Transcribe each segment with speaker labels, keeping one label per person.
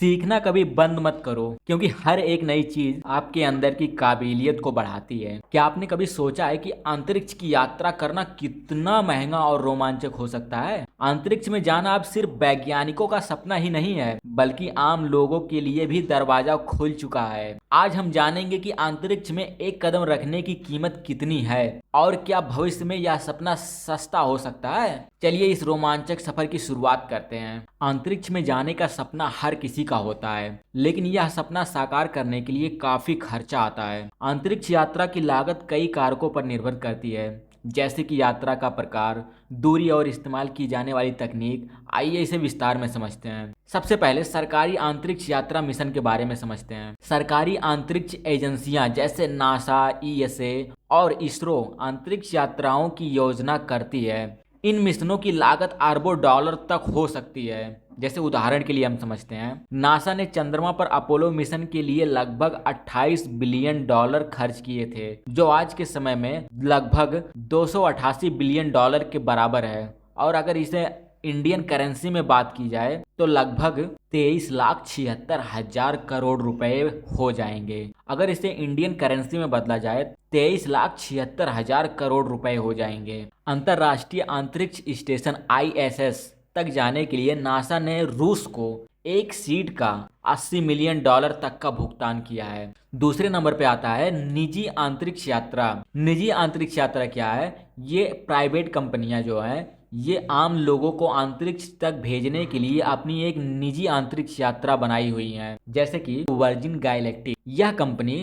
Speaker 1: सीखना कभी बंद मत करो, क्योंकि हर एक नई चीज आपके अंदर की काबिलियत को बढ़ाती है। क्या आपने कभी सोचा है कि अंतरिक्ष की यात्रा करना कितना महंगा और रोमांचक हो सकता है? अंतरिक्ष में जाना अब सिर्फ वैज्ञानिकों का सपना ही नहीं है, बल्कि आम लोगों के लिए भी दरवाजा खुल चुका है। आज हम जानेंगे कि अंतरिक्ष में एक कदम रखने की कीमत कितनी है और क्या भविष्य में यह सपना सस्ता हो सकता है। चलिए इस रोमांचक सफर की शुरुआत करते हैं। अंतरिक्ष में जाने का सपना हर किसी का होता है, लेकिन यह सपना साकार करने के लिए काफी खर्चा आता है। अंतरिक्ष यात्रा की लागत कई कारकों पर निर्भर करती है, जैसे कि यात्रा का प्रकार, दूरी और इस्तेमाल की जाने वाली तकनीक। आइए इसे विस्तार में समझते हैं। सबसे पहले सरकारी अंतरिक्ष यात्रा मिशन के बारे में समझते हैं। सरकारी अंतरिक्ष एजेंसियां जैसे नासा, ईएसए और इसरो अंतरिक्ष यात्राओं की योजना करती है। इन मिशनों की लागत अरबों डॉलर तक हो सकती है। जैसे उदाहरण के लिए हम समझते हैं, नासा ने चंद्रमा पर अपोलो मिशन के लिए लगभग 28 बिलियन डॉलर खर्च किए थे, जो आज के समय में लगभग 288 बिलियन डॉलर के बराबर है। और अगर इसे इंडियन करेंसी में बात की जाए तो लगभग 23,76,000 करोड़ रुपए हो जाएंगे। अगर इसे इंडियन करेंसी में बदला जाए 23,76,000 करोड़ रुपए हो जाएंगे। अंतर्राष्ट्रीय अंतरिक्ष स्टेशन ISS तक जाने के लिए नासा ने रूस को एक सीट का 80 मिलियन डॉलर तक का भुगतान किया है। दूसरे नंबर पे आता है निजी अंतरिक्ष यात्रा। निजी अंतरिक्ष यात्रा क्या है? ये प्राइवेट कंपनियां जो हैं, ये आम लोगों को अंतरिक्ष तक भेजने के लिए अपनी एक निजी अंतरिक्ष यात्रा बनाई हुई है। जैसे कि वर्जिन गैलेक्टिक, यह कंपनी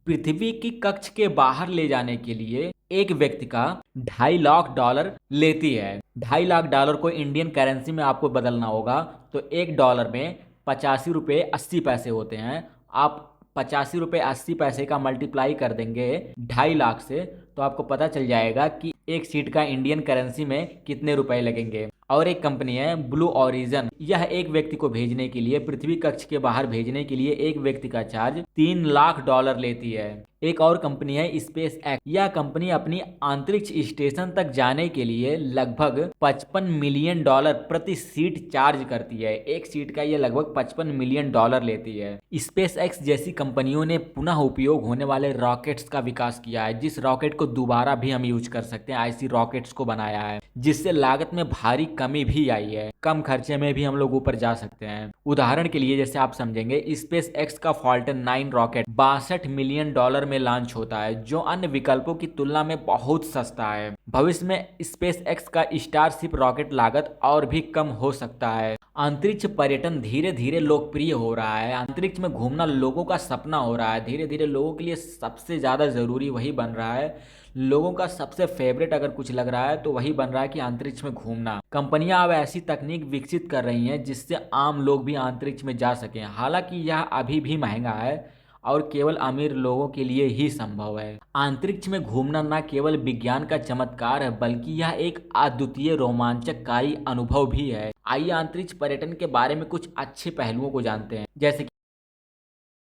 Speaker 1: पृथ्वी की कक्ष के बाहर ले जाने के लिए एक व्यक्ति का $2.5 लाख लेती है। $2.5 लाख को इंडियन करेंसी में आपको बदलना होगा तो $1 में 85 रुपये 80 पैसे होते हैं। आप 85 रुपये 80 पैसे का मल्टीप्लाई कर देंगे 2.5 लाख से, तो आपको पता चल जाएगा कि एक सीट का इंडियन करेंसी में कितने रुपए लगेंगे। और एक कंपनी है ब्लू ओरिजन, यह एक व्यक्ति को भेजने के लिए, पृथ्वी कक्ष के बाहर भेजने के लिए एक व्यक्ति का चार्ज $3 लाख लेती है। एक और कंपनी है स्पेस एक्स, यह कंपनी अपनी अंतरिक्ष स्टेशन तक जाने के लिए लगभग $55 मिलियन प्रति सीट चार्ज करती है। एक सीट का ये लगभग $55 मिलियन लेती है। स्पेस एक्स जैसी कंपनियों ने पुनः उपयोग होने वाले रॉकेट्स का विकास किया है, जिस रॉकेट को दोबारा भी हम यूज कर सकते हैं। ऐसी रॉकेट्स को बनाया है जिससे लागत में भारी कमी भी आई है। कम खर्चे में भी हम लोग ऊपर जा सकते हैं। उदाहरण के लिए जैसे आप समझेंगे, स्पेस एक्स का फॉल्टन 9 रॉकेट $62 मिलियन में लॉन्च होता है, जो अन्य विकल्पों की तुलना में बहुत सस्ता है। भविष्य में स्पेस एक्स का स्टारशिप रॉकेट लागत और भी कम हो सकता है। अंतरिक्ष पर्यटन धीरे धीरे लोकप्रिय हो रहा है। अंतरिक्ष में घूमना लोगों का सपना हो रहा है। धीरे धीरे लोगों के लिए सबसे ज़्यादा ज़रूरी वही बन रहा है। लोगों का सबसे फेवरेट अगर कुछ लग रहा है तो वही बन रहा है कि अंतरिक्ष में घूमना। कंपनियां अब ऐसी तकनीक विकसित कर रही हैं जिससे आम लोग भी अंतरिक्ष में जा सकें। हालांकि यह अभी भी महंगा है और केवल अमीर लोगों के लिए ही संभव है। अंतरिक्ष में घूमना न केवल विज्ञान का चमत्कार है, बल्कि यह एक अद्वितीय रोमांचकारी अनुभव भी है। आइए अंतरिक्ष पर्यटन के बारे में कुछ अच्छे पहलुओं को जानते हैं। जैसे कि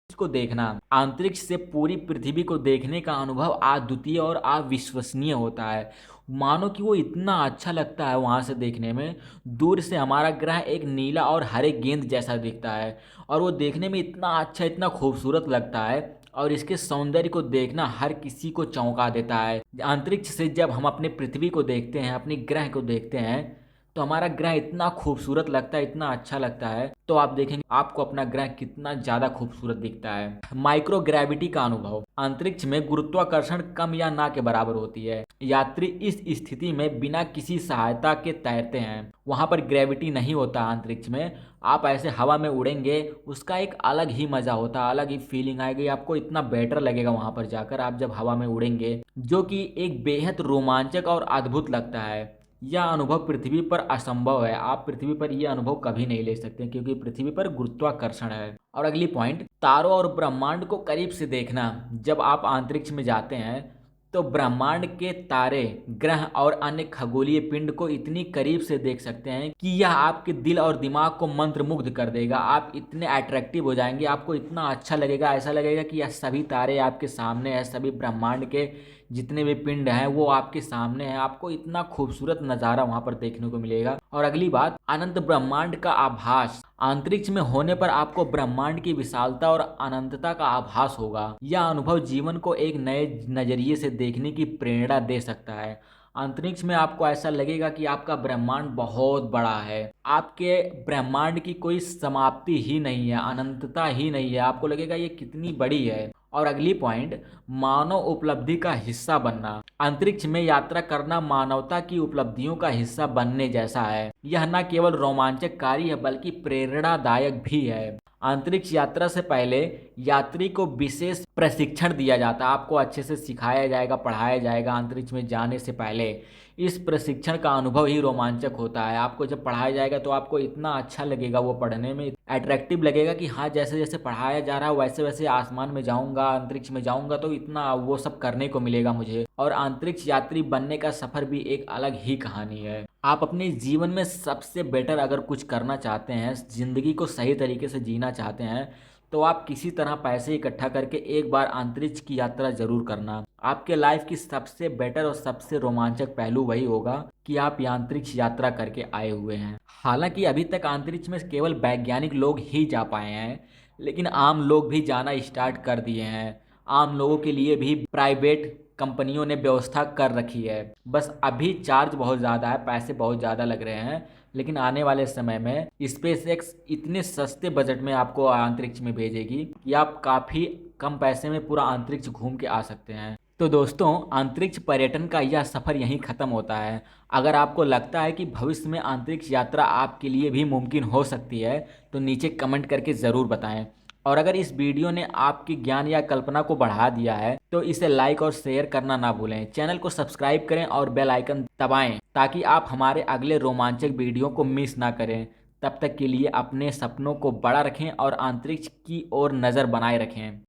Speaker 1: को देखना, अंतरिक्ष से पूरी पृथ्वी को देखने का अनुभव अद्वितीय और अविश्वसनीय होता है। मानो कि वो इतना अच्छा लगता है वहां से देखने में। दूर से हमारा ग्रह एक नीला और हरे गेंद जैसा दिखता है और वो देखने में इतना अच्छा, इतना खूबसूरत लगता है और इसके सौंदर्य को देखना हर किसी को चौंका देता है। अंतरिक्ष से जब हम अपने पृथ्वी को देखते हैं, अपने ग्रह को देखते हैं, तो हमारा ग्रह इतना खूबसूरत लगता है, इतना अच्छा लगता है। तो आप देखेंगे आपको अपना ग्रह कितना ज्यादा खूबसूरत दिखता है। माइक्रो ग्रेविटी का अनुभव, अंतरिक्ष में गुरुत्वाकर्षण कम या ना के बराबर होती है। यात्री इस स्थिति में बिना किसी सहायता के तैरते हैं। वहां पर ग्रेविटी नहीं होता अंतरिक्ष में। आप ऐसे हवा में उड़ेंगे, उसका एक अलग ही मजा होता है, अलग ही फीलिंग आएगी आपको। इतना बेटर लगेगा वहां पर जाकर आप जब हवा में उड़ेंगे, जो कि एक बेहद रोमांचक और अद्भुत लगता है। यह अनुभव पृथ्वी पर असंभव है। आप पृथ्वी पर यह अनुभव कभी नहीं ले सकते क्योंकि पृथ्वी पर गुरुत्वाकर्षण है। और अगली पॉइंट, तारों और ब्रह्मांड को करीब से देखना। जब आप अंतरिक्ष में जाते हैं तो ब्रह्मांड के तारे, ग्रह और अन्य खगोलीय पिंड को इतनी करीब से देख सकते हैं कि यह आपके दिल और दिमाग को मंत्रमुग्ध कर देगा। आप इतने अट्रैक्टिव हो जाएंगे, आपको इतना अच्छा लगेगा, ऐसा लगेगा कि यह सभी तारे आपके सामने हैं, सभी ब्रह्मांड के जितने भी पिंड हैं वो आपके सामने हैं। आपको इतना खूबसूरत नज़ारा वहाँ पर देखने को मिलेगा। और अगली बात, अनंत ब्रह्मांड का आभास। अंतरिक्ष में होने पर आपको ब्रह्मांड की विशालता और अनंतता का आभास होगा। यह अनुभव जीवन को एक नए नजरिए से देखने की प्रेरणा दे सकता है। अंतरिक्ष में आपको ऐसा लगेगा कि आपका ब्रह्मांड बहुत बड़ा है, आपके ब्रह्मांड की कोई समाप्ति ही नहीं है, अनंतता ही नहीं है, आपको लगेगा ये कितनी बड़ी है। और अगली पॉइंट, मानव उपलब्धि का हिस्सा बनना। अंतरिक्ष में यात्रा करना मानवता की उपलब्धियों का हिस्सा बनने जैसा है। यह न केवल रोमांचकारी है बल्कि प्रेरणादायक भी है। अंतरिक्ष यात्रा से पहले यात्री को विशेष प्रशिक्षण दिया जाता है, आपको अच्छे से सिखाया जाएगा, पढ़ाया जाएगा अंतरिक्ष में जाने से पहले। इस प्रशिक्षण का अनुभव ही रोमांचक होता है। आपको जब पढ़ाया जाएगा तो आपको इतना अच्छा लगेगा, वो पढ़ने में अट्रैक्टिव लगेगा कि हाँ, जैसे जैसे पढ़ाया जा रहा है वैसे वैसे आसमान में जाऊंगा, अंतरिक्ष में जाऊंगा तो इतना वो सब करने को मिलेगा मुझे। और अंतरिक्ष यात्री बनने का सफर भी एक अलग ही कहानी है। आप अपने जीवन में सबसे बेटर अगर कुछ करना चाहते हैं, जिंदगी को सही तरीके से जीना चाहते हैं, तो आप किसी तरह पैसे इकट्ठा करके एक बार अंतरिक्ष की यात्रा जरूर करना। आपके लाइफ की सबसे बेटर और सबसे रोमांचक पहलू वही होगा कि आप अंतरिक्ष यात्रा करके आए हुए हैं। हालांकि अभी तक अंतरिक्ष में केवल वैज्ञानिक लोग ही जा पाए हैं, लेकिन आम लोग भी जाना स्टार्ट कर दिए हैं। आम लोगों के लिए भी प्राइवेट कंपनियों ने व्यवस्था कर रखी है। बस अभी चार्ज बहुत ज़्यादा है, पैसे बहुत ज़्यादा लग रहे हैं, लेकिन आने वाले समय में स्पेसएक्स इतने सस्ते बजट में आपको अंतरिक्ष में भेजेगी कि आप काफ़ी कम पैसे में पूरा अंतरिक्ष घूम के आ सकते हैं। तो दोस्तों, अंतरिक्ष पर्यटन का यह सफ़र यहीं ख़त्म होता है। अगर आपको लगता है कि भविष्य में अंतरिक्ष यात्रा आपके लिए भी मुमकिन हो सकती है तो नीचे कमेंट करके ज़रूर बताएं। और अगर इस वीडियो ने आपके ज्ञान या कल्पना को बढ़ा दिया है तो इसे लाइक और शेयर करना ना भूलें। चैनल को सब्सक्राइब करें और बेल आइकन दबाएं ताकि आप हमारे अगले रोमांचक वीडियो को मिस ना करें। तब तक के लिए अपने सपनों को बड़ा रखें और अंतरिक्ष की ओर नज़र बनाए रखें।